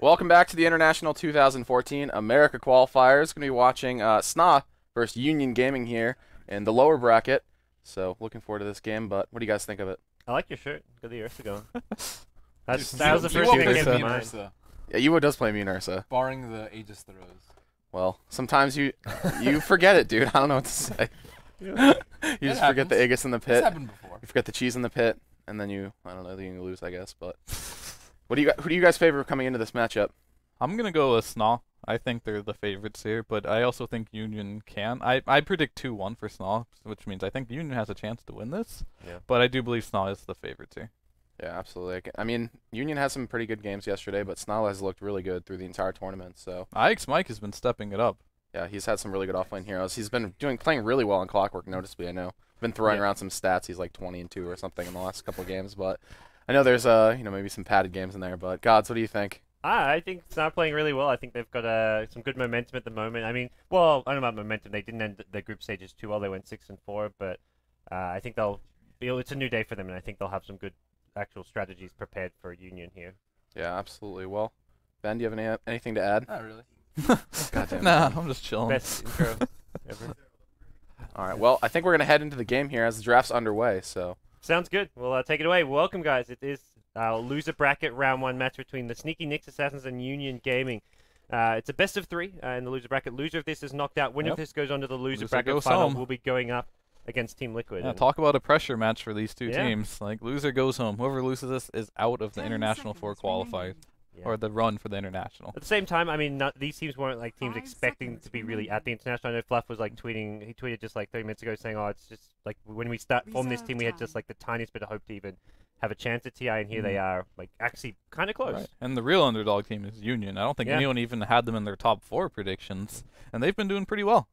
Welcome back to the International 2014 America Qualifiers. Going to be watching SNA versus Union Gaming here in the lower bracket. So looking forward to this game, but what do you guys think of it? I like your shirt. Got the Ursa going. That was the first thing that came to mind. Ursa, Yeah, Ewo does play me in Ursa. barring the Aegis throws. Well, sometimes you forget it, dude. I don't know what to say. You just forget the Aegis in the This pit. happened before. You forget the cheese in the pit, and then I don't know, then you lose, I guess. But who do you guys favor coming into this matchup? I'm gonna go with SNA. I think they're the favorites here, but I also think Union can. I predict 2-1 for SNA, which means I think Union has a chance to win this. Yeah. But I do believe SNA is the favorites here. Yeah, absolutely. I mean, Union had some pretty good games yesterday, but SNA has looked really good through the entire tournament. So IX Mike has been stepping it up. yeah, he's had some really good offlane heroes. He's been playing really well in Clockwork, noticeably. I know. Been throwing around some stats. He's like 20-2 or something in the last couple of games, but I know there's maybe some padded games in there. But Gods, what do you think? I think SNA playing really well. I think they've got some good momentum at the moment. I mean, well, I don't know about momentum. They didn't end the group stages too well. They went 6-4, but I think it's a new day for them, and I think they'll have some good actual strategies prepared for Union here. Yeah, absolutely. Well, Ben, do you have anything to add? Not really. Goddamn. Nah, I'm just chilling. Best intro ever. All right. Well, I think we're gonna head into the game here as the draft's underway. So Sounds good. We'll take it away. Welcome, guys. It is our loser bracket round 1 match between the Sneaky Nyx Assassins and Union Gaming. It's a best of 3 in the loser bracket. Loser of this is knocked out. Winner of this goes on to the loser bracket goes final. home. Will be going up against Team Liquid. Yeah, And talk about a pressure match for these two Yeah. teams. Like, loser goes home. Whoever loses this is out of the International 4 qualifiers. Yeah. Or the run for the International. At the same time, I mean, these teams weren't like teams expecting to be really at the international. I know Fluff was like tweeting. He tweeted just like 30 minutes ago saying, "Oh, it's just like when we form this team, we had just like the tiniest bit of hope to even have a chance at TI, and here they are, like actually kind of close." Right. And the real underdog team is Union. I don't think anyone even had them in their top 4 predictions, and they've been doing pretty well.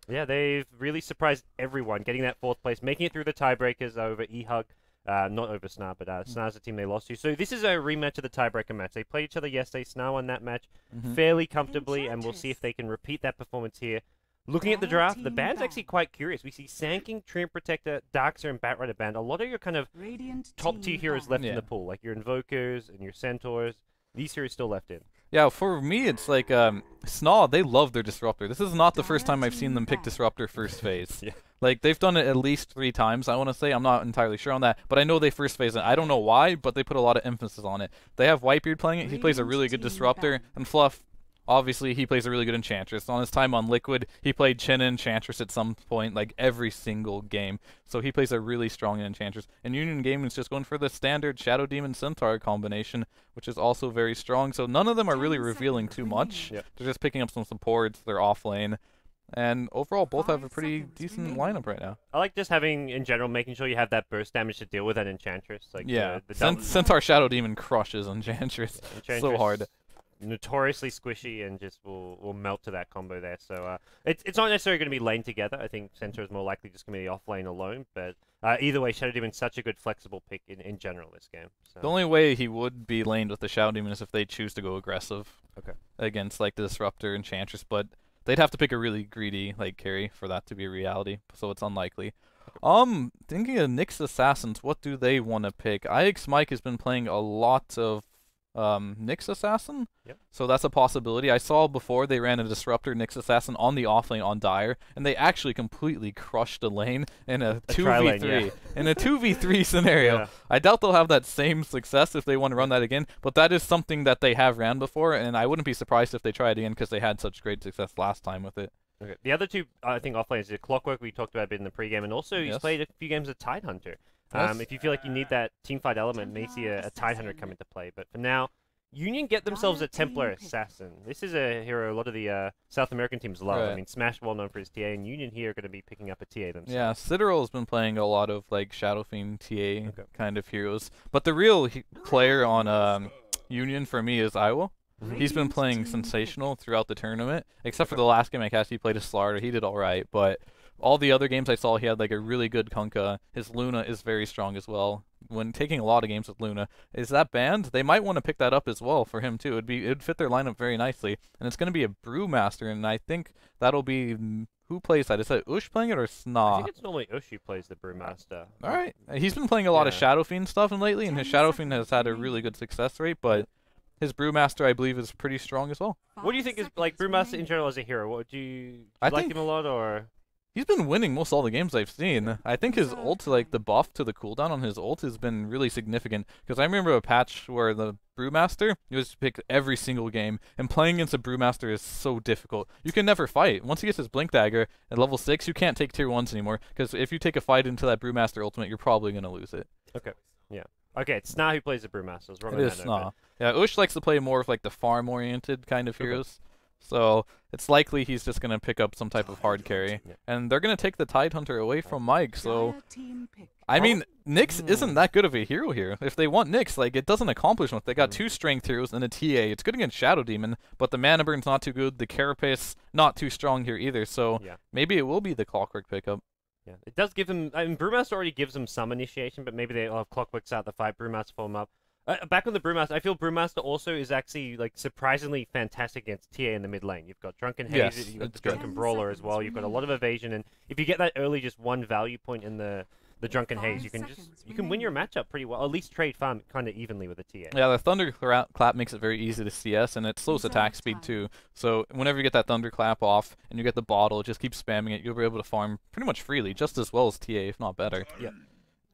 Yeah, they've really surprised everyone, getting that 4th place, making it through the tiebreakers over eHug. Not over SNA, but SNA's the team they lost to. So this is a rematch of the tiebreaker match. They played each other yesterday. SNA won that match fairly comfortably, and we'll see if they can repeat that performance here. Looking at the draft, the band's actually quite curious. We see Sanking, Treant Protector, Darkseer, and Batrider band. A lot of your kind of top-tier heroes left in the pool, like your Invokers and your Centaurs. These heroes still left in. Yeah, for me, it's like SNA, they love their Disruptor. This is not the first time I've seen them pick Disruptor first phase. Yeah. Like, they've done it at least 3 times, I want to say. I'm not entirely sure on that, but I know they first phase it. I don't know why, but they put a lot of emphasis on it. They have Whitebeard playing it. He plays a really good Disruptor, and Fluff, obviously, he plays a really good Enchantress. On his time on Liquid, he played Chin and Enchantress at some point, like every single game. So he plays a really strong Enchantress. And Union Gaming is just going for the standard Shadow Demon Centaur combination, which is also very strong. So none of them are really revealing too much. Yep. They're just picking up some supports. They're off lane. And overall, both have a pretty decent lineup right now. I like just having, in general, making sure you have that burst damage to deal with an Enchantress. Like Yeah, the Centaur Shadow Demon crushes Enchantress. So hard. Notoriously squishy and just will melt to that combo there. So it's not necessarily going to be lane together. I think Centaur is more likely just going to be off lane alone. But either way, Shadow Demon's such a good flexible pick in general this game. So. The only way he would be laned with the Shadow Demon is if they choose to go aggressive against like the Disruptor Enchantress, but they'd have to pick a really greedy like carry for that to be a reality, so it's unlikely. Thinking of Nyx Assassins, what do they want to pick? IX Mike has been playing a lot of Nyx Assassin, so that's a possibility. I saw before they ran a Disruptor Nyx Assassin on the offlane on Dire, and they actually completely crushed a lane in a 2v3 in a 2v3 scenario. Yeah. I doubt they'll have that same success if they want to run that again, but that is something that they have ran before, and I wouldn't be surprised if they try it again because they had such great success last time with it. Okay. The other two, I think, offlane is the Clockwork we talked about a bit in the pregame, and also he's played a few games of Tidehunter. If you feel like you need that teamfight element, may see a Tidehunter come into play. But for now, Union get themselves a Templar Assassin. This is a hero a lot of the South American teams love. I mean, Smash well known for his TA, and Union here are going to be picking up a TA themselves. Yeah, Citadel has been playing a lot of like Shadow Fiend TA kind of heroes, but the real player on Union for me is Iowa. He's been playing sensational throughout the tournament, except for the last game I cast. He played a Slaughter. He did all right, but all the other games I saw, he had like a really good Kunkka. His Luna is very strong as well. When taking a lot of games with Luna, is that banned? They might want to pick that up as well for him too. It'd fit their lineup very nicely, and it's going to be a Brewmaster, and I think that'll be who plays that? Is that Ush playing it or SNA? I think it's normally Ush who plays the Brewmaster. All right, he's been playing a lot of Shadow Fiend stuff lately, and his Shadow Fiend has had a really good success rate, but his Brewmaster, I believe, is pretty strong as well. What do you think is like Brewmaster in general as a hero? What do you I like think him a lot or? he's been winning most all the games I've seen. I think his ult, like the buff to the cooldown on his ult, has been really significant. Because I remember a patch where the Brewmaster, he was picked every single game, and playing against a Brewmaster is so difficult. You can never fight. Once he gets his Blink Dagger at level 6, you can't take tier 1s anymore. Because if you take a fight into that Brewmaster ultimate, you're probably going to lose it. Okay. Yeah. Okay, it's SNA who plays the Brewmaster. I was wrong It on is that note, SNA. Yeah, Ush likes to play more of like the farm-oriented kind of Okay. heroes. So it's likely he's just going to pick up some type of hard carry. Yeah. And they're going to take the Tidehunter away from Mike, so... Team pick. I mean, Nyx isn't that good of a hero here. If they want Nyx, like, it doesn't accomplish much. They got 2 strength heroes and a TA. It's good against Shadow Demon, but the Mana Burn's not too good. The Carapace, not too strong here either, so Yeah. maybe it will be the Clockwork pickup. Yeah, it does give him. I mean, Brewmaster already gives him some initiation, but maybe they'll have Clockworks out the fight. Brewmaster pull him up. Back on the Brewmaster, I feel Brewmaster also is actually like surprisingly fantastic against TA in the mid lane. You've got Drunken Haze, Yes, you've got it's the good. Drunken Brawler as well. You've got a lot of evasion, and if you get that early, just one value point in the Drunken Haze, you can win your matchup pretty well. At least trade farm kind of evenly with the TA. Yeah, the Thunderclap makes it very easy to CS, and it slows attack speed too. So whenever you get that Thunderclap off, and you get the bottle, just keep spamming it, you'll be able to farm pretty much freely, just as well as TA, if not better. Yeah.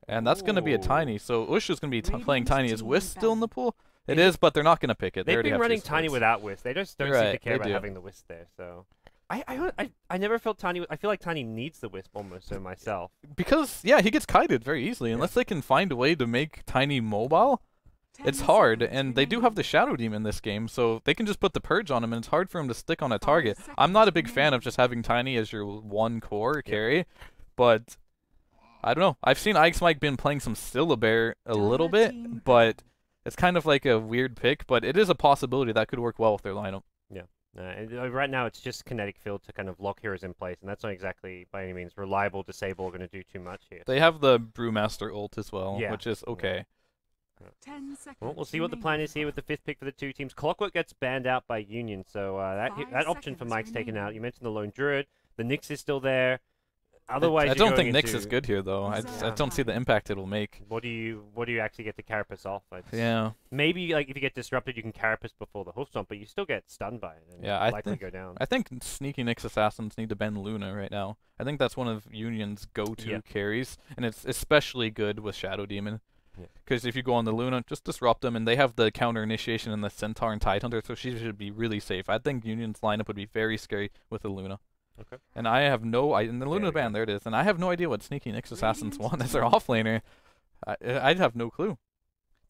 And that's going to be a Ooh. Tiny. So Ush is going to be playing Tiny. Is Wisp still in the pool? It They is, but they're not going to pick it. They They've already been have running 2 Tiny supports. without Wisp. They just don't You're seem to right, care they about do. having the Wisp there. So I never felt Tiny. I feel like Tiny needs the Wisp almost so myself. Because, yeah, he gets kited very easily. Unless they can find a way to make Tiny mobile, it's hard. And they do have the Shadow Demon this game, so they can just put the Purge on him, and it's hard for him to stick on a target. I'm not a big fan of just having Tiny as your one core carry, but I don't know. I've seen Ike's Mike been playing some Syllabear a little bit, but it's kind of like a weird pick, but it is a possibility that could work well with their lineup. Right now, it's just kinetic field to kind of lock heroes in place, and that's not exactly by any means reliable. Disable are going to do too much here. They have the Brewmaster ult as well, Yeah. which is okay. 10 seconds. Well, we'll see what the plan is here with the 5th pick for the 2 teams. Clockwork gets banned out by Union, so that option for 5 Mike's taken seconds out. You mentioned the Lone Druid. The Nyx is still there. Otherwise, I you're don't going think Nyx into- is good here, though. I don't see the impact it'll make. What do you actually get to Carapace off? It's, Yeah. Maybe like if you get disrupted, you can Carapace before the hoof stomp, but you still get stunned by it and Yeah, I likely think- go down. I think sneaky Nyx assassins need to bend Luna right now. I think that's one of Union's go-to Yeah. carries, and it's especially good with Shadow Demon. Yeah. Because if you go on the Luna, just disrupt them, and they have the counter initiation and the Centaur and Tidehunter, so she should be really safe. I think Union's lineup would be very scary with the Luna. Okay. And I have no idea. And the Luna we go. band, there it is. And I have no idea what sneaky Nyx assassins want as their offlaner. I'd have no clue.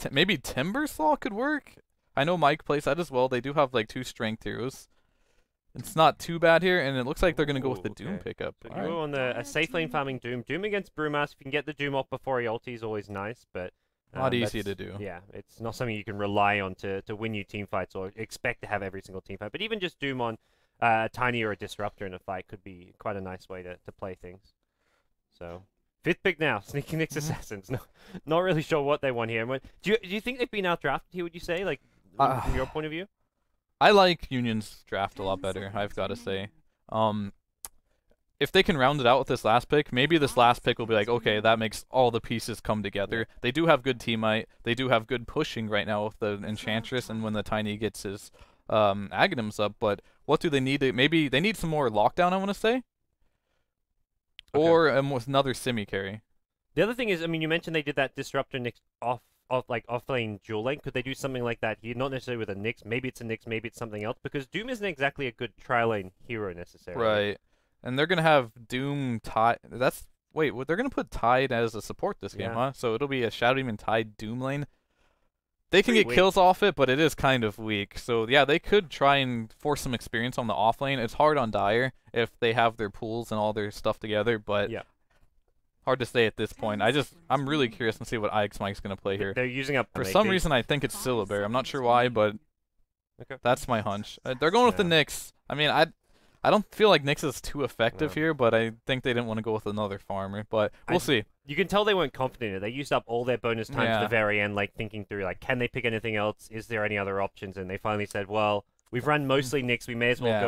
Maybe Timbersaw could work. I know Mike plays that as well. They do have like 2 strength heroes. It's not too bad here, and it looks like they're going to go with the Ooh, Doom okay. pickup. So All you right. go on a safe lane farming Doom. Doom against Brewmaster. If you can get the Doom off before he ulti is always nice, but Not easy that's- to do. Yeah, it's not something you can rely on to win you team fights or expect to have every single team fight. But even just Doom on a Tiny or a Disruptor in a fight could be quite a nice way to play things. So 5th pick now, Sneaky Nyx Assassins. No, not really sure what they want here. Do you think they've been outdrafted here? Would you say, like from your point of view? I like Union's draft a lot better, I've got to say. If they can round it out with this last pick, maybe this last pick will be like, okay, that makes all the pieces come together. They do have good teammate. They do have good pushing right now with the Enchantress and when the Tiny gets his Aghanims up, but what do they need? Maybe they need some more lockdown, I want to say. Okay. Or another semi carry. The other thing is, I mean, you mentioned they did that Disruptor Nyx off lane dual lane. Could they do something like that here? Not necessarily with a Nyx. Maybe it's a Nyx, maybe it's something else. Because Doom isn't exactly a good tri-lane hero necessarily. Right. And they're going to have Doom Tide. Wait, they're going to put Tide as a support this game, Yeah. huh? So it'll be a Shadow Demon Tide Doom lane. They can Pretty get weak. kills off it, but it is kind of weak. So yeah, they could try and force some experience on the off lane. It's hard on Dire if they have their pools and all their stuff together, but Yeah. hard to say at this point. I'm really curious to see what Ike's Mike's going to play here. They're using up For some reason, I think it's Syllabear. I'm not sure why, but Okay. that's my hunch. They're going with the Yeah. Nyx. I mean, I don't feel like Nyx is too effective No. here, but I think they didn't want to go with another farmer. But we'll see. You can tell they weren't confident in it. They used up all their bonus time to Yeah. the very end, like thinking through, like, can they pick anything else? Is there any other options? And they finally said, well, we've run mostly Nyx. We may as well Yeah.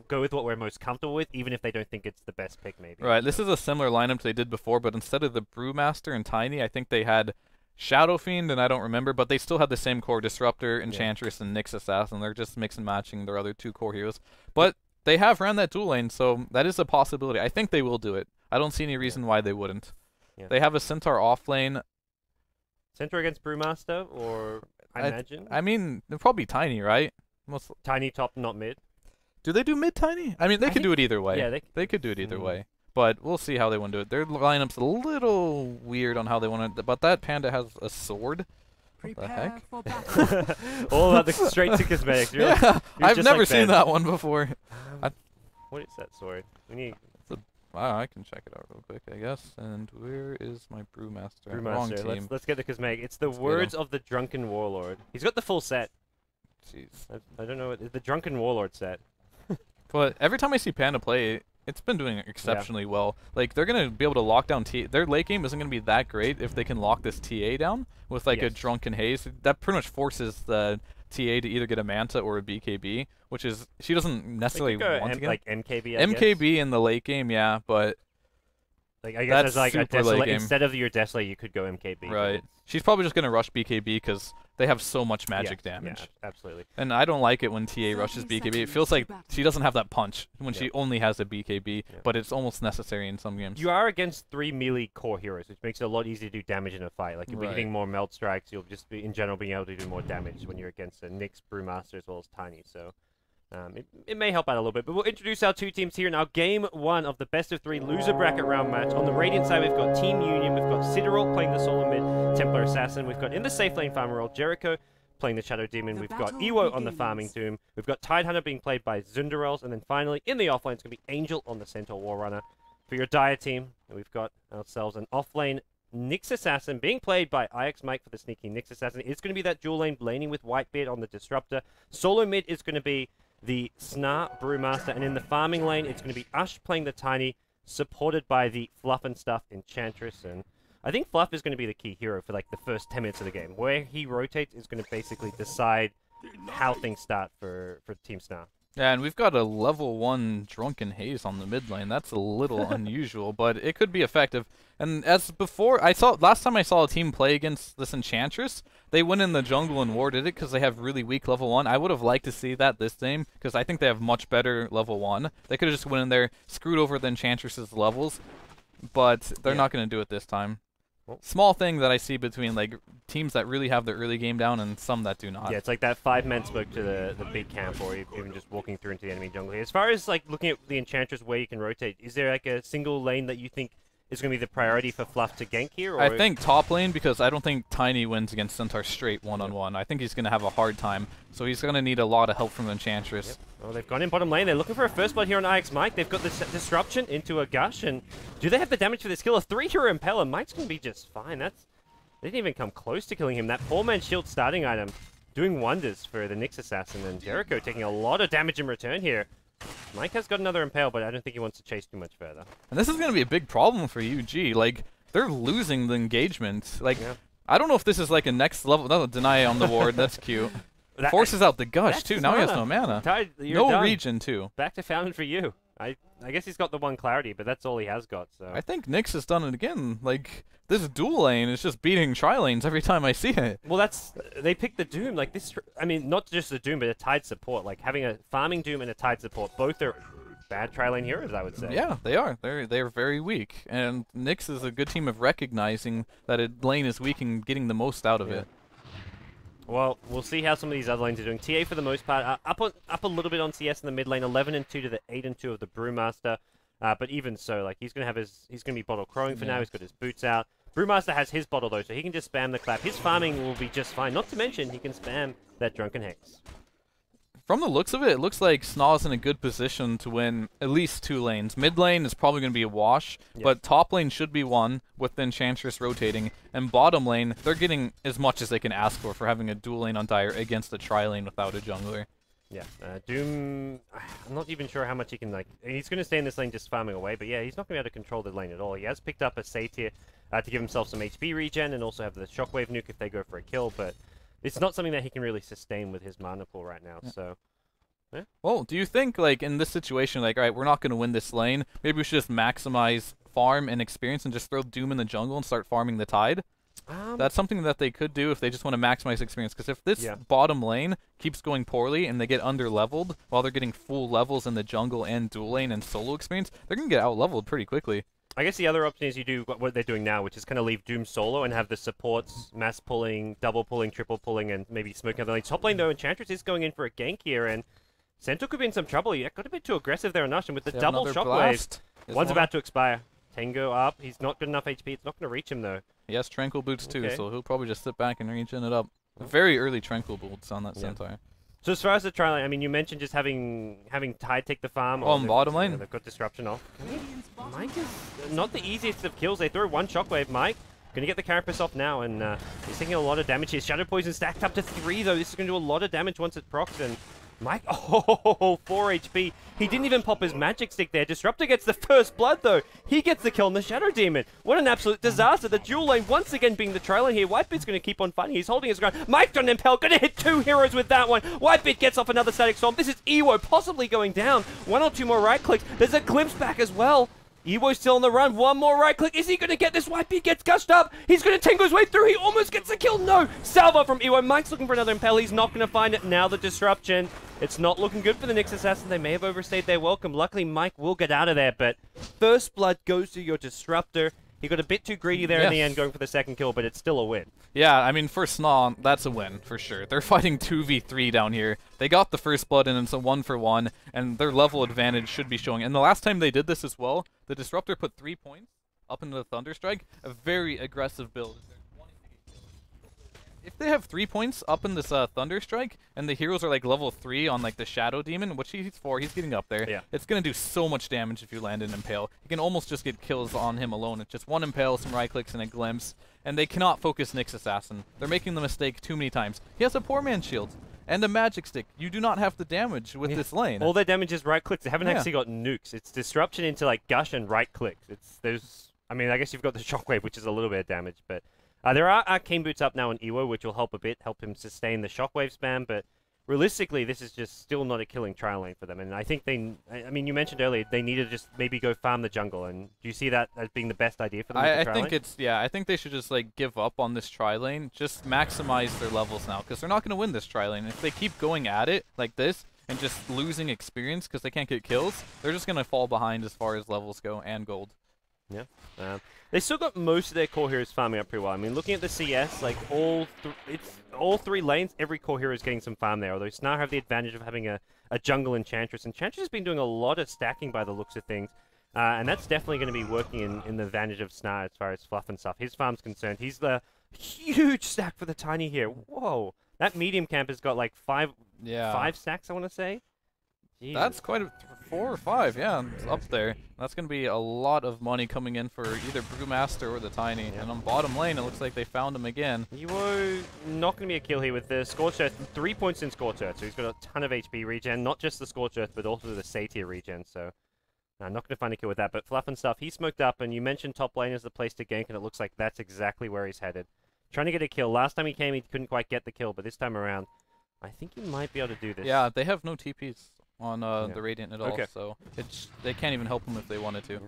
go with what we're most comfortable with, even if they don't think it's the best pick, maybe. Right, this is a similar lineup they did before, but instead of the Brewmaster and Tiny, I think they had Shadow Fiend, and I don't remember, but they still have the same core: Disruptor, Enchantress, and Nyx Assassin. They're just mix and matching their other 2 core heroes. But they have ran that dual lane, so that is a possibility. I think they will do it. I don't see any reason why they wouldn't. Yeah. They have a Centaur off lane. Centaur against Brewmaster, or I imagine? I mean, they're probably Tiny, right? Tiny top, not mid. Do they do mid Tiny? I mean, they could do it either way. Yeah, they could do it either way. But we'll see how they want to do it. Their lineup's a little weird on how they want to. But that panda has a sword. What the heck? For battle. All about the straight to cosmetics. You're Yeah, you're I've just never like seen Ben. that one before. What is that sword? We need Wow, I can check it out real quick, I guess. And where is my Brewmaster? Wrong Brewmaster. team. Let's get the cosmetic. It's the Let's get words of the Drunken Warlord. He's got the full set. Jeez. I don't know. What, the Drunken Warlord set. But every time I see Panda play, it's been doing exceptionally well. Like, they're going to be able to lock down TA. Their late game isn't going to be that great if they can lock this TA down with, like, a Drunken Haze. That pretty much forces the TA to either get a Manta or a BKB, which is, she doesn't necessarily want to get. Like MKB, I MKB guess. in the late game, yeah, but Like, I guess that's as like a super late Desolate, game. instead of your Desolate, you could go MKB. but right. it's- She's probably just going to rush BKB because they have so much magic yeah, damage. Yeah, absolutely. And I don't like it when TA rushes 30 BKB. It feels like seconds to she doesn't have that punch when Yeah. she only has a BKB, Yeah. but it's almost necessary in some games. You are against 3 melee core heroes, which makes it a lot easier to do damage in a fight. Like, you'll be Right. getting more melt strikes. You'll just be, in general, being able to do more damage when you're against a Nyx, Brewmaster, as well as Tiny. So, it may help out a little bit. But we'll introduce our 2 teams here in our Game 1 of the best-of-3 loser bracket round match. On the Radiant side, we've got Team Union. We've got Sideral playing the solo mid Templar Assassin. We've got in the safe lane farmer role Jericho playing the Shadow Demon. The We've got battle Ewo on the begins. farming Doom. We've got Tidehunter being played by Zundarels. And then finally, in the offlane, it's going to be Angel on the Centaur Warrunner. For your Dire team, we've got ourselves an offlane Nyx Assassin being played by IX Mike for the sneaky Nyx Assassin. It's going to be that dual lane laning with Whitebeard on the Disruptor. Solo mid is going to be the SNA Brewmaster. And in the farming lane, it's going to be Ush playing the Tiny, supported by the Fluff and Stuff Enchantress. And I think Fluff is going to be the key hero for like the first 10 minutes of the game. Where he rotates is going to basically decide how things start for Team SNA. Yeah, and we've got a level 1 Drunken Haze on the mid lane. That's a little unusual, but it could be effective. And as before, last time I saw a team play against this Enchantress, they went in the jungle and warded it because they have really weak level 1. I would have liked to see that this game because I think they have much better level 1. They could have just went in there, screwed over the Enchantress's levels, but they're not going to do it this time. Small thing that I see between like teams that really have their early game down and some that do not. Yeah, it's like that 5-man smoke to the big camp, or even just walking through into the enemy jungle here. As far as like looking at the Enchantress where you can rotate, is there like a single lane that you think is going to be the priority for Fluff to gank here? Or I think top lane because I don't think Tiny wins against Centaur straight one-on-one. I think he's going to have a hard time, so he's going to need a lot of help from Enchantress. Yep. Well, they've gone in bottom lane. They're looking for a first blood here on IX Mike. They've got this disruption into a gush, and do they have the damage for this kill? A 3-hero Impeller. Mike's going to be just fine. They didn't even come close to killing him. That 4-man shield starting item doing wonders for the Nyx Assassin, and Jericho taking a lot of damage in return here. Mike has got another Impale, but I don't think he wants to chase too much further. And this is going to be a big problem for UG. Like, they're losing the engagement. Like, Yeah. I don't know if this is like a next level. No, deny on the ward. That's cute. Forces out the gush, that's too. his Now he has mana. no mana. Tide, you're No done. regen, too. Back to Fountain for you. I guess he's got the one clarity, but that's all he has got. So I think Nyx has done it again. Like, this dual lane is just beating tri-lanes every time I see it. well, they picked the Doom like this. I mean, not just the Doom, but a Tide support. Like having a farming Doom and a Tide support, both are bad tri-lane heroes, I would say. Yeah, they are. They're very weak. And Nyx is a good team of recognizing that a lane is weak and getting the most out of Yeah. it. Well, we'll see how some of these other lanes are doing. TA for the most part up a little bit on CS in the mid lane, 11-2 to the 8-2 of the Brewmaster. But even so, like he's gonna be bottle crowing for now. He's got his boots out. Brewmaster has his bottle though, so he can just spam the clap. His farming will be just fine. Not to mention he can spam that Drunken Hex. From the looks of it, it looks like Snaw's in a good position to win at least 2 lanes. Mid lane is probably going to be a wash, but top lane should be one with the Enchantress rotating. And bottom lane, they're getting as much as they can ask for having a dual lane on Dire against a tri-lane without a jungler. Yeah, Doom, I'm not even sure how much he can, like, he's going to stay in this lane just farming away, but yeah, he's not going to be able to control the lane at all. He has picked up a Satyr to give himself some HP regen and also have the Shockwave nuke if they go for a kill, but it's not something that he can really sustain with his mana pool right now, so... Yeah. Well, do you think, like, in this situation, like, alright, we're not going to win this lane, maybe we should just maximize farm and experience and just throw Doom in the jungle and start farming the Tide? That's something that they could do if they just want to maximize experience. Because if this Yeah. bottom lane keeps going poorly and they get under-leveled while they're getting full levels in the jungle and dual lane and solo experience, they're going to get out-leveled pretty quickly. I guess the other option is you do what they're doing now, which is kind of leave Doom solo and have the supports mass pulling, double pulling, triple pulling, and maybe smoking other lanes. Top lane, though, Enchantress is going in for a gank here, and Centaur could be in some trouble. He got a bit too aggressive there on Nash, and with the They have double another shockwave, blast. one's about to expire. Tango up. He's not good enough HP. It's not going to reach him, though. He has Tranquil Boots too, Okay. so he'll probably just sit back and regen it up. Very early Tranquil Boots on that Centaur. So as far as the tri lane, I mean, you mentioned just having Tide take the farm. Oh, on bottom lane? They've got disruption off. Radiant's bottom Mike is not the easiest of kills. They throw one shockwave, Mike. Going to get the Carapace off now, and he's taking a lot of damage here. Shadow Poison stacked up to 3, though. This is going to do a lot of damage once it procs, and Mike, 4 HP. He didn't even pop his magic stick there. Disruptor gets the first blood, though. He gets the kill on the Shadow Demon. What an absolute disaster. The dual lane once again being the tri lane here. Whitebeard's going to keep on fighting. He's holding his ground. Mike on Impel, going to hit 2 heroes with that one. Whitebeard gets off another Static Storm. This is Ewo possibly going down. 1 or 2 more right clicks. There's a glimpse back as well. Ewo's still on the run. 1 more right click. Is he going to get this? Whitebeard gets gushed up. He's going to tango his way through. He almost gets the kill. No. Salvo from Ewo. Mike's looking for another Impel. He's not going to find it. Now the disruption. It's not looking good for the Nyx Assassin. They may have overstayed their welcome. Luckily, Mike will get out of there, but first blood goes to your Disruptor. He got a bit too greedy there in the end, going for the second kill, but it's still a win. Yeah, I mean, for SNA, that's a win, for sure. They're fighting 2v3 down here. They got the first blood, and it's a 1-for-1, and their level advantage should be showing. And the last time they did this as well, the Disruptor put 3 points up into the Thunderstrike. A very aggressive build. If they have 3 points up in this Thunderstrike, and the heroes are like level 3 on like the Shadow Demon, which he's 4, he's getting up there. Yeah. It's gonna do so much damage if you land an Impale. You can almost just get kills on him alone. It's just 1 Impale, some right clicks, and a glimpse. And they cannot focus Nyx Assassin. They're making the mistake too many times. He has a poor man's shield and a magic stick. You do not have the damage with this lane. All their damage is right clicks. They haven't Yeah. actually got nukes. It's disruption into like gush and right clicks. I mean, I guess you've got the shockwave, which is a little bit of damage, but there are Arcane Boots up now on Ewo, which will help a bit, help him sustain the shockwave spam, but realistically, this is just still not a killing trial lane for them. And I think I mean, you mentioned earlier, they need to just maybe go farm the jungle, and do you see that as being the best idea for them? I think I think they should just like give up on this tri lane, just maximize their levels now, because they're not going to win this tri lane. If they keep going at it like this and just losing experience because they can't get kills, they're just going to fall behind as far as levels go and gold. Yeah. They still got most of their core heroes farming up pretty well. I mean, looking at the CS, like it's all 3 lanes, every core hero is getting some farm there. Although SNA have the advantage of having a jungle Enchantress. Enchantress has been doing a lot of stacking by the looks of things. And that's definitely going to be working in the advantage of SNA as far as fluff and stuff. His farm's concerned. He's the huge stack for the tiny here. Whoa. That medium camp has got like 5 stacks, I want to say. Jesus. That's quite a 4 or 5, yeah, it's up there. That's going to be a lot of money coming in for either Brewmaster or the Tiny. Yeah. And on bottom lane, it looks like they found him again. Ewo not going to be a kill here with the Scorched Earth. 3 points in Scorched Earth, so he's got a ton of HP regen. Not just the Scorched Earth, but also the Satyr regen, so I'm not going to find a kill with that. But Fluff and stuff, he smoked up, and you mentioned top lane is the place to gank, and it looks like that's exactly where he's headed. Trying to get a kill. Last time he came, he couldn't quite get the kill, but this time around, I think he might be able to do this. Yeah, they have no TPs on the Radiant at all, Okay. so they can't even help him if they wanted to.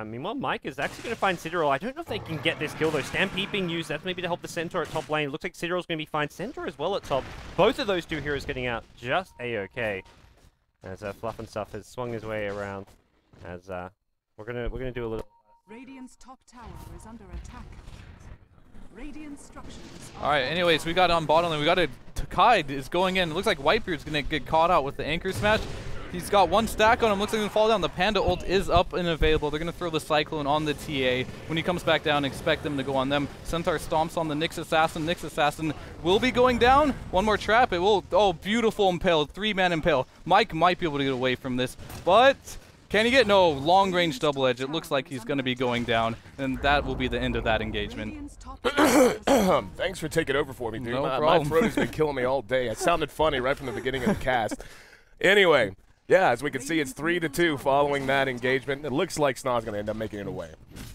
Meanwhile, Mike is actually going to find Sidorol. I don't know if they can get this kill, though. Stampede being used. That's maybe to help the Centaur at top lane. Looks like Sidorol's going to be fine. Centaur as well at top. Both of those 2 heroes getting out just A-okay. As Fluff and Stuff has swung his way around. As we're gonna do a little... Radiant's top tower is under attack. Radiant structures. Alright, anyways, we got on bottom lane. We got a Tide is going in. It looks like Whitebeard's going to get caught out with the anchor smash. He's got 1 stack on him. Looks like he's going to fall down. The Panda ult is up and available. They're going to throw the Cyclone on the TA. When he comes back down, expect them to go on them. Centaur stomps on the Nyx Assassin. Nyx Assassin will be going down. 1 more trap. It will... Oh, beautiful Impale. 3-man Impale. Mike might be able to get away from this, but... Can he get? No, long-range double edge. It looks like he's going to be going down, and that will be the end of that engagement. Radiant's top tower is Thanks for taking over for me, dude. No my problem. throat has been killing me all day. I sounded funny right from the beginning of the cast. Anyway, yeah, as we can see, it's 3-2 following that engagement. It looks like SNA's going to end up making it away.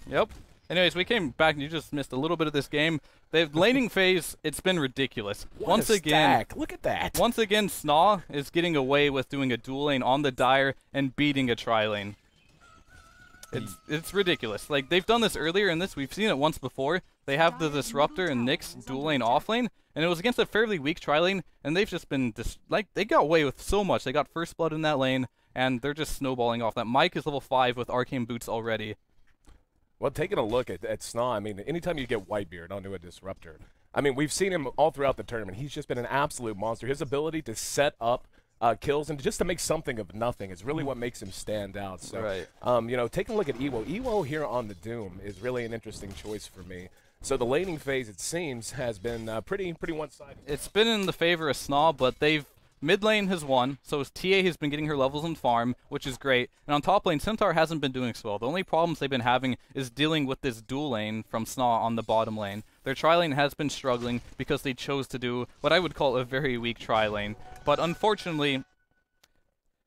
Yep. Anyways, we came back, and you just missed a little bit of this game. The laning phase, it's been ridiculous. Once again, look at that. Once again, SNA is getting away with doing a dual lane on the Dire and beating a tri lane. It's ridiculous. Like, they've done this earlier in this. We've seen it once before. they have the Disruptor and Nyx dual lane off lane, and it was against a fairly weak tri lane, and they've just been they got away with so much. They got first blood in that lane, and they're just snowballing off that. Mike is level 5 with Arcane Boots already. Well, taking a look at SNA, I mean, anytime you get Whitebeard onto a Disruptor, I mean, we've seen him all throughout the tournament. He's just been an absolute monster. His ability to set up kills and just to make something of nothing is really what makes him stand out. So, Right. you know, taking a look at Ewo. Ewo here on the Doom is really an interesting choice for me. So the laning phase, it seems, has been pretty one-sided. It's been in the favor of SNA, but mid lane has won, so TA has been getting her levels in farm, which is great. And on top lane, Centaur hasn't been doing so well. The only problems they've been having is dealing with this dual lane from SNA on the bottom lane. Their tri lane has been struggling because they chose to do what I would call a very weak tri lane. But unfortunately,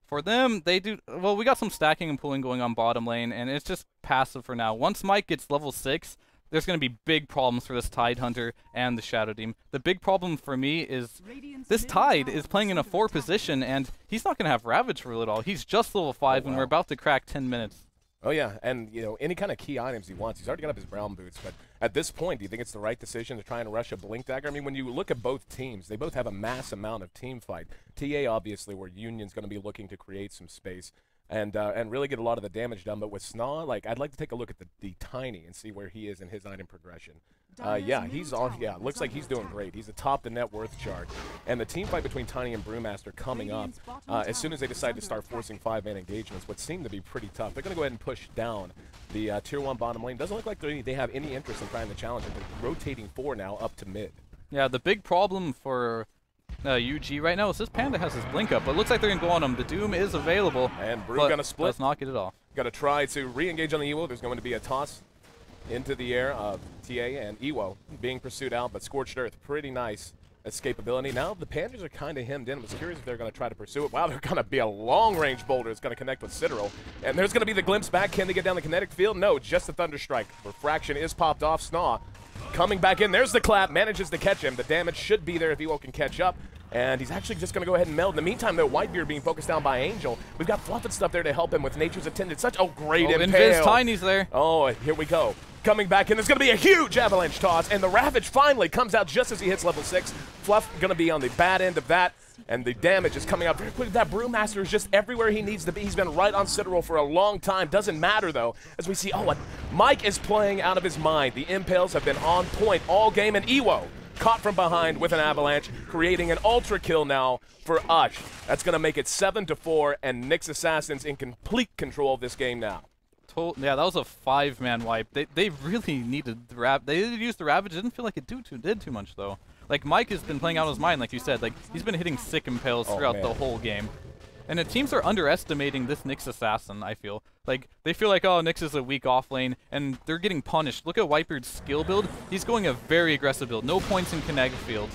for them, we got some stacking and pulling going on bottom lane, and it's just passive for now. Once Mike gets level 6, there's going to be big problems for this Tide Hunter and the Shadow Team. The big problem for me is this Tide is playing in a 4 position, and he's not going to have Ravage for it all. He's just level 5, and we're about to crack 10 minutes. Oh, yeah, and, you know, any kind of key items he wants. He's already got up his brown boots, but at this point, do you think it's the right decision to try and rush a Blink Dagger? I mean, when you look at both teams, they both have a mass amount of team fight. TA, obviously, where Union's going to be looking to create some space and really get a lot of the damage done. But with SNA, like, I'd like to take a look at the Tiny and see where he is in his item progression. Yeah, he's on. Yeah, looks like he's doing great. He's atop the net worth chart. And the team fight between Tiny and Brewmaster coming up as soon as they decide to start forcing 5-man engagements, what seem to be pretty tough. They're going to go ahead and push down the Tier 1 bottom lane. Doesn't look like they have any interest in trying to challenge it. They're rotating 4 now up to mid. Yeah, the big problem for UG right now is this Panda has his blink up, but it looks like they're going to go on him. The Doom is available, and Brew but going to split. Does not get it off. Got to try to re-engage on the Ewo. There's going to be a toss into the air of TA and Ewo being pursued out, but Scorched Earth, pretty nice escapability. Now the Panthers are kind of hemmed in. I was curious if they're going to try to pursue it. Wow, they're going to be a long-range boulder. It's going to connect with Citadel. And there's going to be the glimpse back. Can they get down the kinetic field? No, it's just a Thunderstrike. Refraction is popped off. SNA coming back in. There's the clap. Manages to catch him. The damage should be there if Ewo can catch up. And he's actually just going to go ahead and meld. In the meantime, though, Whitebeard being focused down by Angel. We've got Fluff and stuff there to help him with Nature's Attendant. Such a great impale. Invis Tiny's there. Oh, here we go. Coming back in, there's going to be a huge avalanche toss, and the Ravage finally comes out just as he hits level 6. Fluff going to be on the bad end of that, and the damage is coming out very quickly. That Brewmaster is just everywhere he needs to be. He's been right on Citadel for a long time. Doesn't matter, though, as we see, Mike is playing out of his mind. The impales have been on point all game, and Ewo caught from behind with an avalanche, creating an ultra kill now for Ush. That's going to make it 7-4, and Nyx Assassins in complete control of this game now. Yeah, that was a 5-man wipe. They really needed the Ravage. They did use the Ravage. Didn't feel like it did too much, though. Like, Mike has been playing out his mind, like you said. Like, he's been hitting sick impales throughout the whole game. And the teams are underestimating this Nyx Assassin, I feel. Like, they feel like, oh, Nyx is a weak off lane, and they're getting punished. Look at Whitebeard's skill build. He's going a very aggressive build. No points in kinetic field.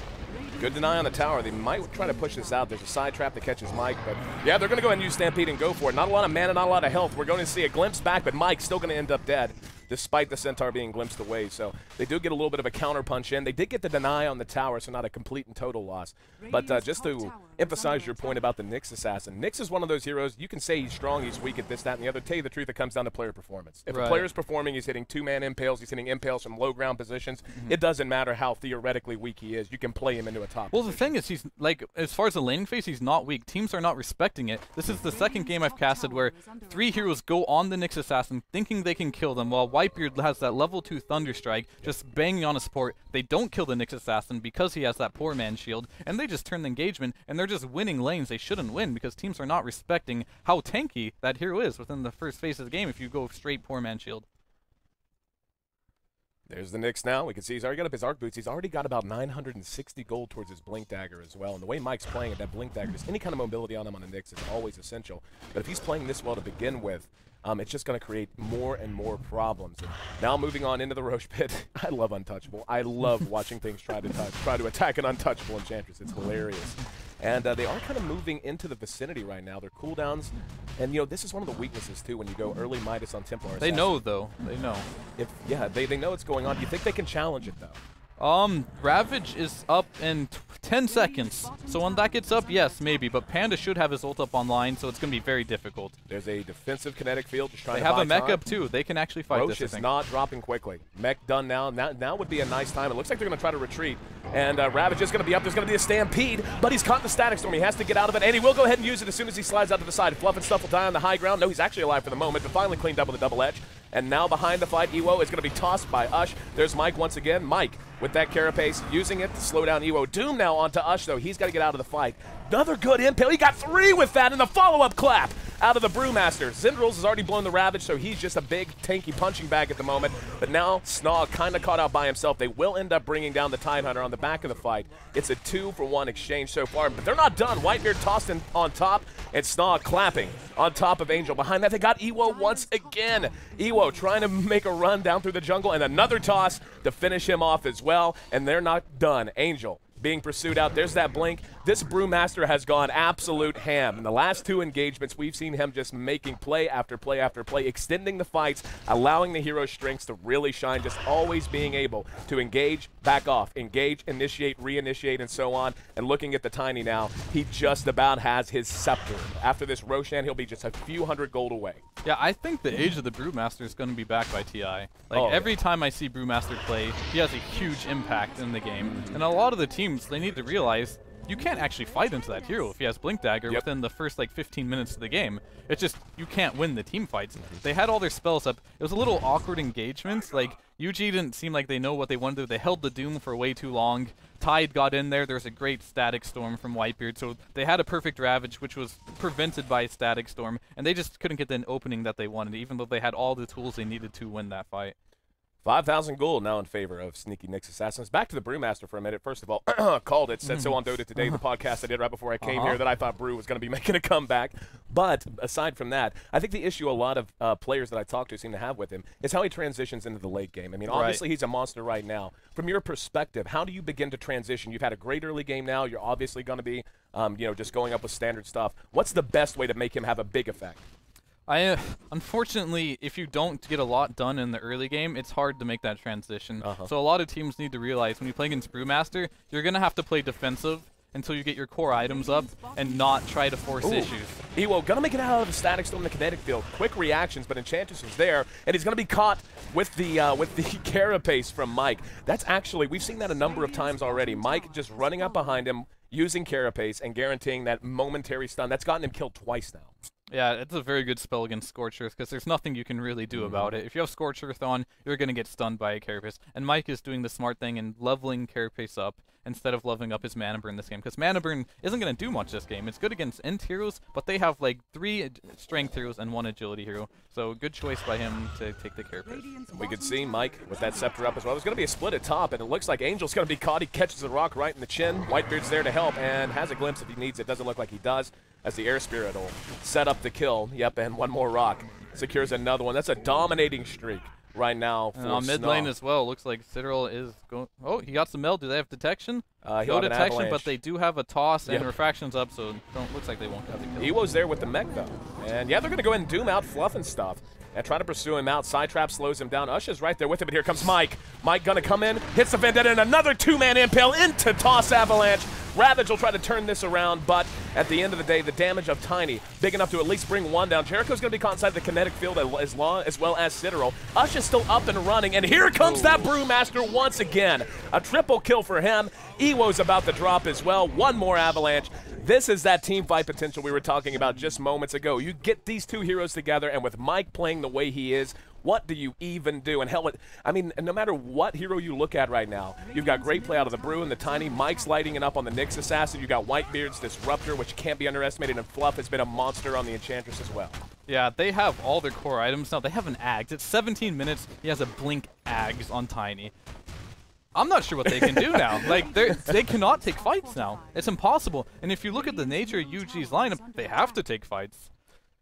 Good deny on the tower. They might try to push this out. There's a side trap that catches Mike, but yeah, they're going to go ahead and use Stampede and go for it. Not a lot of mana, not a lot of health. We're going to see a glimpse back, but Mike's still going to end up dead, despite the Centaur being glimpsed away. So they do get a little bit of a counter punch in. They did get the deny on the tower, so not a complete and total loss. But just to emphasize your point about the Nyx Assassin, Nyx is one of those heroes. You can say he's strong, he's weak at this, that, and the other. Tell you the truth, it comes down to player performance. If a player's performing, he's hitting 2-man impales, he's hitting impales from low ground positions. It doesn't matter how theoretically weak he is. You can play him into a top position. The thing is, he's like, as far as the laning phase, he's not weak. Teams are not respecting it. This is the second game I've casted where 3 heroes go on the Nyx Assassin thinking they can kill them, while Whitebeard has that level 2 Thunderstrike just banging on a support. They don't kill the Nyx Assassin because he has that poor man shield, and they just turn the engagement, and they're just winning lanes they shouldn't win because teams are not respecting how tanky that hero is within the first phase of the game if you go straight poor man shield. There's the Nyx now. We can see he's already got up his Arc Boots. He's already got about 960 gold towards his Blink Dagger as well. And the way Mike's playing it, that Blink Dagger, just any kind of mobility on him on the Nyx is always essential. But if he's playing this well to begin with, it's just going to create more and more problems. And now moving on into the Roche Pit. I love Untouchable. I love watching things try to attack an Untouchable Enchantress. It's hilarious. And they are kind of moving into the vicinity right now. Their cooldowns, and this is one of the weaknesses too when you go early Midas on Templar Assassin. They know, though. They know. They know what's going on. Do you think they can challenge it, though? Ravage is up in 10 seconds. So when that gets up, yes, maybe. But Panda should have his ult up online, so it's going to be very difficult. There's a defensive kinetic field just trying They to have buy a mech time. up too. They can actually fight Roche this, I is think. not dropping quickly. Mech done now. Now would be a nice time. It looks like they're going to try to retreat. And Ravage is going to be up. There's going to be a stampede, but he's caught in the static storm. He has to get out of it, and he will go ahead and use it as soon as he slides out to the side. Fluff and Stuff will die on the high ground. No, he's actually alive for the moment, but finally cleaned up with a double edge. And now behind the fight, Ewo is going to be tossed by Ush. There's Mike once again. Mike with that carapace, using it to slow down Ewo. Doom now onto Ush, though. He's got to get out of the fight. Another good impale. He got 3 with that, and the follow-up clap out of the Brewmaster. Zindrils has already blown the Ravage, so he's just a big, tanky punching bag at the moment. But now SNA kind of caught out by himself. They will end up bringing down the Tidehunter on the back of the fight. It's a 2-for-1 exchange so far, but they're not done. Whitebeard tossed in on top, and SNA clapping on top of Angel. Behind that, they got Ewo once again. Ewo trying to make a run down through the jungle, and another toss to finish him off as well, and they're not done. Angel being pursued out. There's that blink. This Brewmaster has gone absolute ham. In the last 2 engagements, we've seen him just making play after play after play, extending the fights, allowing the hero's strengths to really shine, just always being able to engage, back off, engage, initiate, reinitiate, and so on. And looking at the Tiny now, he just about has his scepter. After this Roshan, he'll be just a few hundred gold away. Yeah, I think the age of the Brewmaster is going to be backed by TI. Like, every time I see Brewmaster play, he has a huge impact in the game. And a lot of the teams, they need to realize you can't actually fight into that hero if he has Blink Dagger within the first, like, 15 minutes of the game. It's just, you can't win the team fights. They had all their spells up. It was a little awkward engagements. Like, UG didn't seem like they know what they wanted to do. They held the Doom for way too long. Tide got in there. There was a great Static Storm from Whitebeard, so they had a perfect Ravage, which was prevented by Static Storm, and they just couldn't get the opening that they wanted, even though they had all the tools they needed to win that fight. 5,000 gold now in favor of Sneaky Nick's Assassins. Back to the Brewmaster for a minute. First of all, called it, said so on Dota Today, the podcast I did right before I came here, that I thought Brew was going to be making a comeback. But aside from that, I think the issue a lot of players that I talk to seem to have with him is how he transitions into the late game. I mean, obviously he's a monster right now. From your perspective, how do you begin to transition? You've had a great early game now. You're obviously going to be, just going up with standard stuff. What's the best way to make him have a big effect? Unfortunately, if you don't get a lot done in the early game, it's hard to make that transition. So a lot of teams need to realize when you play against Brewmaster, you're going to have to play defensive until you get your core items up and not try to force issues. Ewo gonna make it out of the Static Storm in the kinetic field. Quick reactions, but Enchantress was there, and he's gonna be caught with the carapace from Mike. That's actually, we've seen that a number of times already. Mike just running up behind him, using carapace and guaranteeing that momentary stun. That's gotten him killed twice now. Yeah, it's a very good spell against Scorch Earth because there's nothing you can really do about it. If you have Scorch Earth on, you're going to get stunned by a Carapace. And Mike is doing the smart thing and leveling Carapace up instead of leveling up his Mana Burn this game. Because Mana Burn isn't going to do much this game. It's good against Int heroes, but they have like 3 Strength heroes and 1 Agility hero. So good choice by him to take the Carapace. We could see Mike with that scepter up as well. There's going to be a split at top, and it looks like Angel's going to be caught. He catches the rock right in the chin. Whitebeard's there to help and has a glimpse if he needs it. Doesn't look like he does, as the Air Spirit will set up the kill. Yep, and one more rock secures another one. That's a dominating streak right now for on mid lane as well. Looks like Citadel is going. Oh, he got some meld. Do they have detection? No detection, but they do have a toss and refractions up, so looks like they won't have the kill. Ewo's there with the mech though, and yeah, they're going to go ahead and doom out Fluff and stuff and try to pursue him out. Side trap slows him down. Usha's right there with him, but here comes Mike. Mike gonna come in, hits the Vendetta, and another 2-man impale into Toss Avalanche. Ravage will try to turn this around, but at the end of the day, the damage of Tiny, big enough to at least bring one down. Jericho's going to be caught inside the kinetic field as well as Citadel. Usha's still up and running, and here comes that Brewmaster once again. A triple kill for him. Ewo's about to drop as well. One more Avalanche. This is that team fight potential we were talking about just moments ago. You get these two heroes together, and with Mike playing the way he is, what do you even do? And hell, I mean, no matter what hero you look at right now, you've got great play out of the Brew and the Tiny. Mike's lighting it up on the Nyx Assassin. You've got Whitebeard's Disruptor, which can't be underestimated, and Fluff has been a monster on the Enchantress as well. Yeah, they have all their core items now. They have an Ags. It's 17 minutes. He has a Blink Ags on Tiny. I'm not sure what they can do now. Like, they cannot take fights now. It's impossible. And if you look at the nature of UG's lineup, they have to take fights.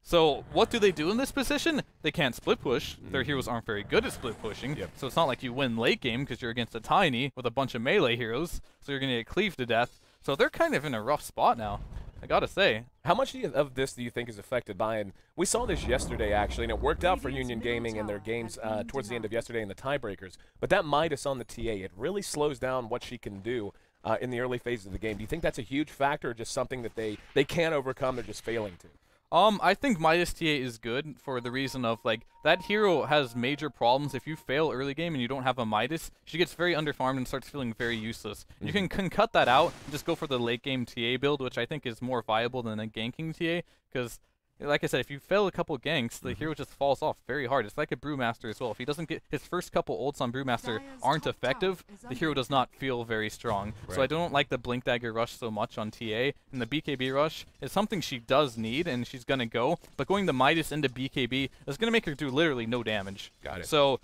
So what do they do in this position? They can't split push. Their heroes aren't very good at split pushing. So it's not like you win late game because you're against a Tiny with a bunch of melee heroes. So you're going to get cleaved to death. So they're kind of in a rough spot now. gotta say. How much of this do you think is affected by, and we saw this yesterday actually, and it worked out for Union Gaming in their games towards the end of yesterday in the tiebreakers, but that Midas on the TA, it really slows down what she can do in the early phases of the game. Do you think that's a huge factor, or just something that they can't overcome, they're just failing to? I think Midas TA is good for the reason of, like, that hero has major problems. If you fail early game and you don't have a Midas, she gets very underfarmed and starts feeling very useless. You can cut that out and just go for the late game TA build, which I think is more viable than a ganking TA, because, like I said, if you fail a couple ganks, the hero just falls off very hard. It's like a Brewmaster as well. If he doesn't get his first couple ults on Brewmaster aren't effective, the hero does not feel very strong. Right. So I don't like the Blink Dagger rush so much on TA, and the BKB rush is something she does need, and she's gonna go. But going the Midas into BKB is gonna make her do literally no damage. Got it. So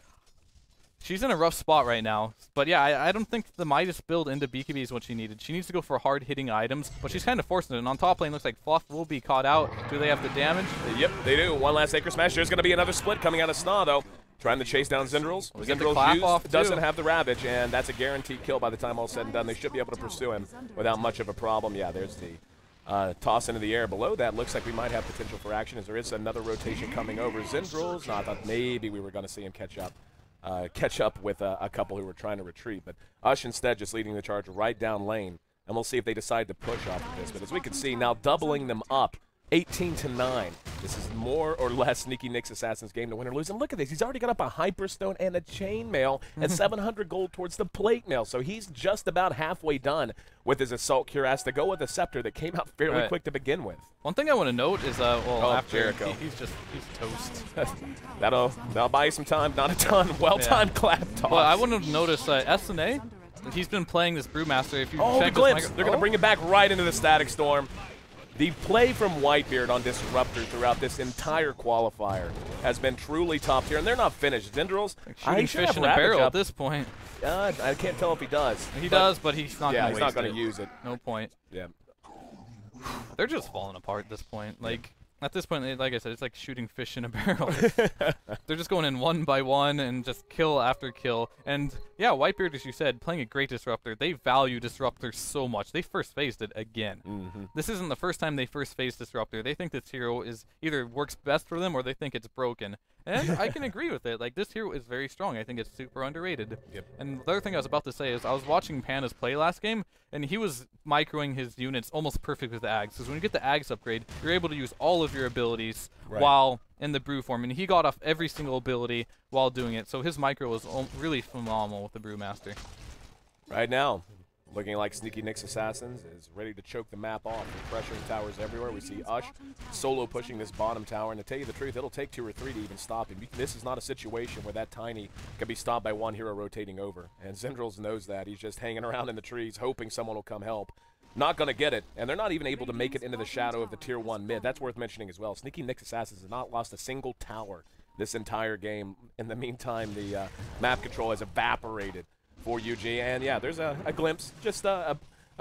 she's in a rough spot right now. But yeah, I don't think the Midas build into BKB is what she needed. She needs to go for hard-hitting items, but she's kind of forcing it. And on top lane, looks like Fluff will be caught out. Do they have the damage? Yep, they do. One last Acre Smash. There's going to be another split coming out of SNA, though. Trying to chase down Zindrals. We get the clap off, doesn't too. have the Ravage, and that's a guaranteed kill by the time all's said and done. They should be able to pursue him without much of a problem. Yeah, there's the toss into the air. Below that, looks like we might have potential for action, as there is another rotation coming over. Zindrals, no, I thought maybe we were going to see him catch up with a couple who were trying to retreat. But Ush instead just leading the charge right down lane, and we'll see if they decide to push off of this. But as we can see, now doubling them up, 18-9. This is more or less Sneaky Nick's Assassin's game to win or lose. And look at this. He's already got up a Hyperstone and a Chainmail and 700 gold towards the Plate Mail. So he's just about halfway done with his Assault Cuirass to go with a Scepter that came out fairly quick to begin with. One thing I want to note is, after Jericho. he's toast. That'll buy you some time, not a ton. Well-timed clap toss. Well, I want to notice SNA. He's been playing this Brewmaster. If you Oh, the check glimpse. They're going to bring it back right into the Static Storm. The play from Whitebeard on Disruptor throughout this entire qualifier has been truly top tier, and they're not finished. Zindrals, shooting fish in a barrel at this point. I can't tell if he does. He does, but he's not going to he's not going to use it. No point. Yeah. They're just falling apart at this point. Like, at this point, like I said, it's like shooting fish in a barrel. They're just going in one by one and just kill after kill. And yeah, Whitebeard, as you said, playing a great Disruptor. They value Disruptor so much. They first phased it again. This isn't the first time they first phased Disruptor. They think this hero is either works best for them or they think it's broken. And I can agree with it. Like, this hero is very strong. I think it's super underrated. Yep. And the other thing I was about to say is I was watching Panda's play last game, and he was microing his units almost perfect with the Ags. Because when you get the Ags upgrade, you're able to use all of your abilities while in the brew form. And he got off every single ability while doing it. So his micro was really phenomenal with the Brewmaster. Right now, looking like Sneaky Nick's Assassins is ready to choke the map off with pressuring towers everywhere. We see Ush solo pushing this bottom tower, and to tell you the truth, it'll take 2 or 3 to even stop him. This is not a situation where that Tiny can be stopped by one hero rotating over, and Zindrals knows that. He's just hanging around in the trees, hoping someone will come help. Not going to get it, and they're not even able to make it into the shadow of the Tier 1 mid. That's worth mentioning as well. Sneaky Nick's Assassins has not lost a single tower this entire game. In the meantime, the map control has evaporated for UG, and yeah, there's a glimpse, just a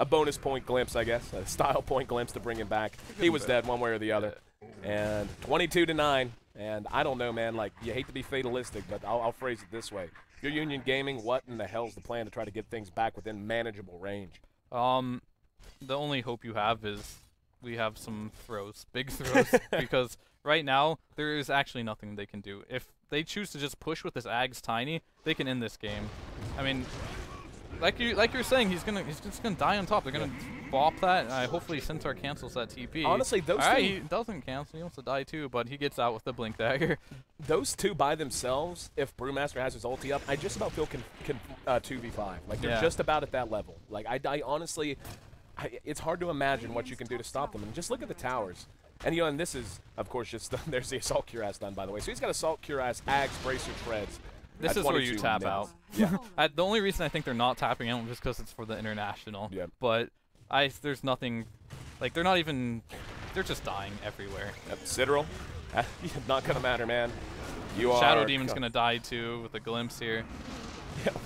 bonus point glimpse, I guess, a style point glimpse to bring him back. He was dead one way or the other. And 22-9, and I don't know, man, like, you hate to be fatalistic, but I'll phrase it this way. If you're Union Gaming, what in the hell's the plan to try to get things back within manageable range? The only hope you have is we have some throws, big throws, because right now there is actually nothing they can do. If they choose to just push with this Ags Tiny, they can end this game. I mean, like you're saying, he's just gonna die on top. They're gonna bop that. Hopefully Centaur cancels that TP. Honestly, those two, he doesn't cancel. He wants to die too, but he gets out with the Blink Dagger. Those two by themselves, if Brewmaster has his ulti up, I just about feel can 2v5. Like, they're just about at that level. Like, I honestly, it's hard to imagine what you can do to stop them. And just look at the towers. And, you know, and this is, of course, just there's the Assault Cuirass done, by the way. So he's got Assault Cuirass, Ags, Bracer, Treads. This is where you tap minutes. out. Yeah. The only reason I think they're not tapping out is just because it's for the international. Yep. But there's nothing, like, they're not even, they're just dying everywhere. Yep. Citadel, not going to matter, man. You Shadow are Demon's going to die too with a glimpse here. Yep.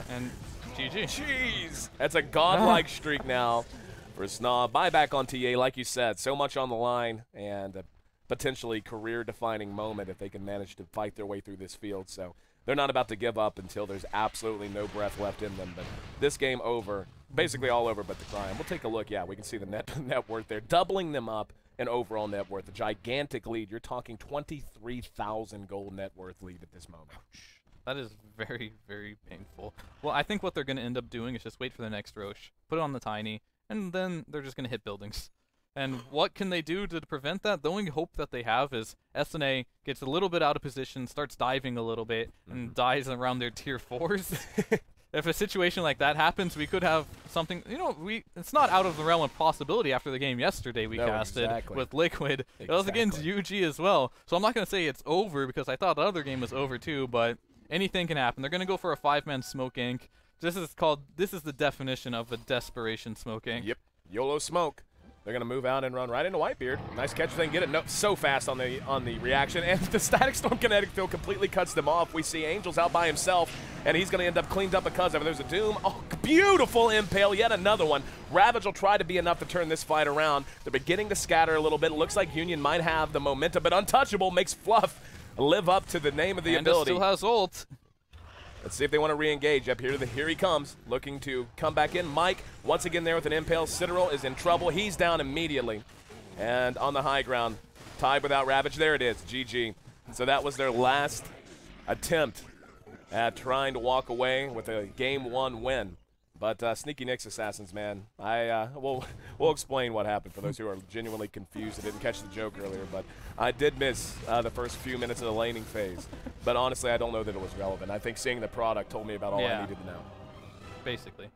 And GG. Jeez. That's a godlike streak now for SNA. Buyback on TA, like you said, so much on the line, and a potentially career-defining moment if they can manage to fight their way through this field. So they're not about to give up until there's absolutely no breath left in them. But this game over, basically all over but the crime. We'll take a look. Yeah, we can see the net worth there, doubling them up in overall net worth. A gigantic lead. You're talking 23,000 gold net worth lead at this moment. That is very, very painful. Well, I think what they're going to end up doing is just wait for the next Roche, put it on the Tiny, and then they're just going to hit buildings. And what can they do to prevent that? The only hope that they have is SNA gets a little bit out of position, starts diving a little bit, and dies around their tier 4s. If a situation like that happens, we could have something, you know, it's not out of the realm of possibility after the game yesterday we casted with Liquid. It was against UG as well. So I'm not going to say it's over because I thought the other game was over too, but anything can happen. They're going to go for a 5-man smoke gank. This is the definition of a desperation smoke gank. Yep, YOLO smoke. They're going to move out and run right into Whitebeard. Nice catch. They can get it so fast on the reaction. And the Static Storm Kinetic Field completely cuts them off. We see Angel's out by himself, and he's going to end up cleaned up because of it. There's a Doom. Oh, beautiful impale. Yet another one. Ravage will try to be enough to turn this fight around. They're beginning to scatter a little bit. It looks like Union might have the momentum, but Untouchable makes Fluff live up to the name of the ability. Still has ult. Let's see if they want to re-engage. Up here he comes, looking to come back in. Mike, once again there with an impale. Citadel is in trouble. He's down immediately. And on the high ground, tied without Ravage. There it is, GG. So that was their last attempt at trying to walk away with a Game 1 win. But Sneaky Nick's Assassins, man, we'll explain what happened for those who are genuinely confused. I didn't catch the joke earlier, but I did miss the first few minutes of the laning phase. But honestly, I don't know that it was relevant. I think seeing the product told me about all I needed to know. Basically.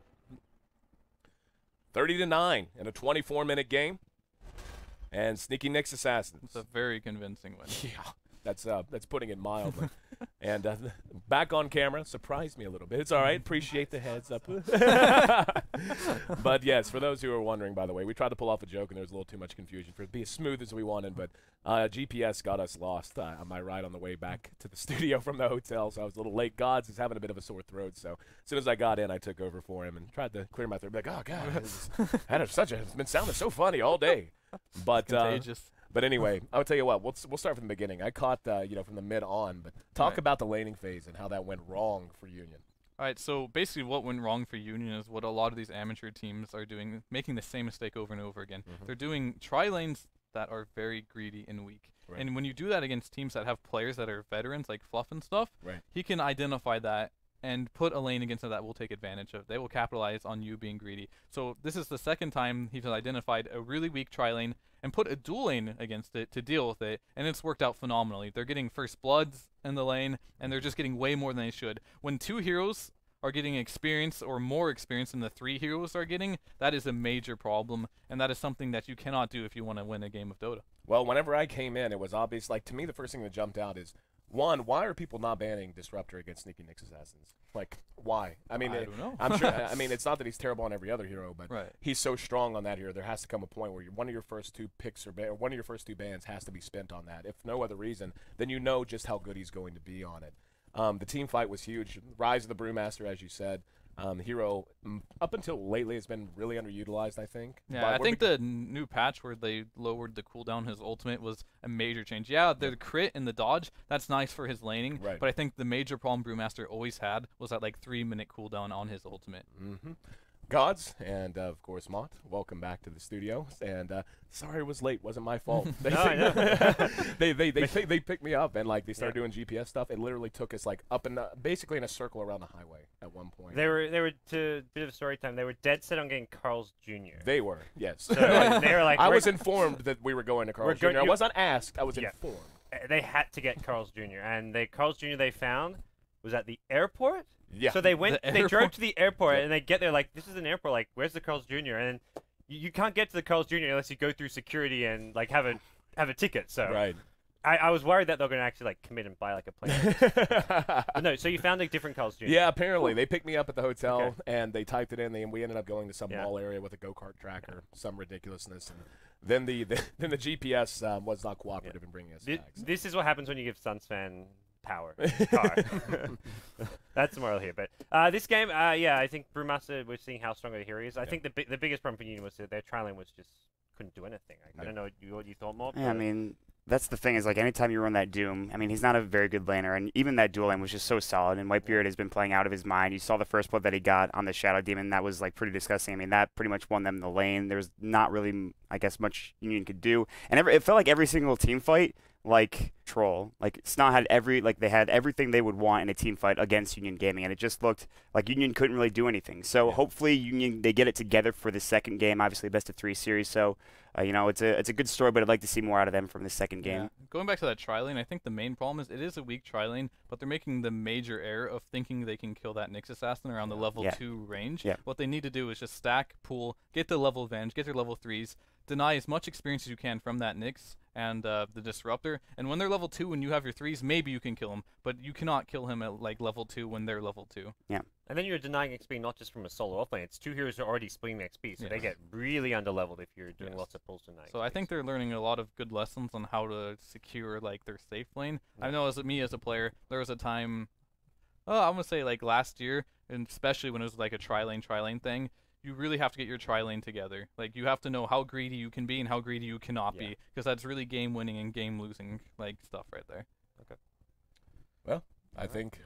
30-9 in a 24-minute game. And Sneaky Nick's Assassins. It's a very convincing win. Yeah, that's putting it mildly. And back on camera, surprised me a little bit. It's all right. Appreciate the heads up. But yes, for those who are wondering, by the way, we tried to pull off a joke and there was a little too much confusion for it to be as smooth as we wanted. But GPS got us lost on my ride on the way back to the studio from the hotel, so I was a little late. Gods is having a bit of a sore throat, so as soon as I got in, I took over for him and tried to clear my throat. Like, oh god, it's been sounding so funny all day. But contagious. But anyway, I'll tell you what, we'll start from the beginning. I caught, from the mid on, but talk about the laning phase and how that went wrong for Union. All right, so basically what went wrong for Union is what a lot of these amateur teams are doing, making the same mistake over and over again. They're doing tri-lanes that are very greedy and weak. Right. And when you do that against teams that have players that are veterans, like Fluff and stuff, he can identify that and put a lane against it that will take advantage of. They will capitalize on you being greedy. So this is the second time he's identified a really weak tri-lane and put a dual lane against it to deal with it, and it's worked out phenomenally. They're getting first bloods in the lane, and they're just getting way more than they should. When 2 heroes are getting experience or more experience than the 3 heroes are getting, that is a major problem, and that is something that you cannot do if you want to win a game of Dota. Well, whenever I came in, it was obvious. Like, to me, the first thing that jumped out is, one, why are people not banning Disruptor against Sneaky Nick's Assassins? Like, why? I mean, I don't know. I'm sure. I mean, it's not that he's terrible on every other hero, but he's so strong on that hero. There has to come a point where one of your first 2 picks or one of your first 2 bans has to be spent on that. If no other reason, then you know just how good he's going to be on it. The team fight was huge. Rise of the Brewmaster, as you said. Hero, up until lately, has been really underutilized, I think. Yeah, I think the new patch where they lowered the cooldown, his ultimate, was a major change. Yeah, the crit and the dodge, that's nice for his laning, but I think the major problem Brewmaster always had was that, like, 3-minute cooldown on his ultimate. Gods, and of course, Mott, welcome back to the studio. And sorry it was late, wasn't my fault. They picked me up and like they started doing GPS stuff. It literally took us like up and basically in a circle around the highway at one point. They were to bit of story time. They were dead set on getting Carl's Jr. They were, yes. So they were like, I was informed that we were going to Carl's Jr. I wasn't asked. I was informed. They had to get Carl's Jr. And the Carl's Jr. they found was at the airport. Yeah. So they drove to the airport, and they get there like, this is an airport, like, where's the Carl's Jr.? And you can't get to the Carl's Jr. unless you go through security and like have a ticket. So I was worried that they're going to actually like commit and buy like a plane. But no, so you found a different Carl's Jr. Yeah, apparently they picked me up at the hotel and they typed it in, and we ended up going to some mall area with a go-kart track or some ridiculousness. And then the GPS was not cooperative in bringing us back. So. This is what happens when you give Sunsfan power. Car. That's the moral here. But this game, I think Brewmaster, we're seeing how strong the hero is. I think the biggest problem for Union was that their tri-lane was just couldn't do anything. I don't know what you thought, more. Yeah, I mean, that's the thing is like anytime you run that Doom, I mean he's not a very good laner, and even that dual lane was just so solid. And Whitebeard has been playing out of his mind. You saw the first blood that he got on the Shadow Demon, that was like pretty disgusting. I mean that pretty much won them the lane. There's not really, I guess, much Union could do, and it felt like every single team fight. Like Troll, like SNA had they had everything they would want in a team fight against Union Gaming, and it just looked like Union couldn't really do anything. So hopefully Union they get it together for the second game. Obviously, best of 3 series. So you know it's a good story, but I'd like to see more out of them from the second game. Yeah. Going back to that tri-lane, I think the main problem is it is a weak tri-lane, but they're making the major error of thinking they can kill that Nyx assassin around the level 2 range. Yeah. What they need to do is just stack, pool, get the level advantage, get their level 3s, deny as much experience as you can from that Nyx and the Disruptor, and when they're level 2 and you have your 3s, maybe you can kill him, but you cannot kill him at like level 2 when they're level 2. Yeah. And then you're denying XP not just from a solo offlane. It's 2 heroes who are already splitting the XP, so they get really underleveled if you're doing lots of pulls tonight. So I think they're learning a lot of good lessons on how to secure like their safe lane. I know as a player, there was a time, I'm gonna say like last year, and especially when it was like a tri-lane thing. You really have to get your tri-lane together. Like, you have to know how greedy you can be and how greedy you cannot be, because that's really game-winning and game-losing, like, stuff right there. Okay. Well, I think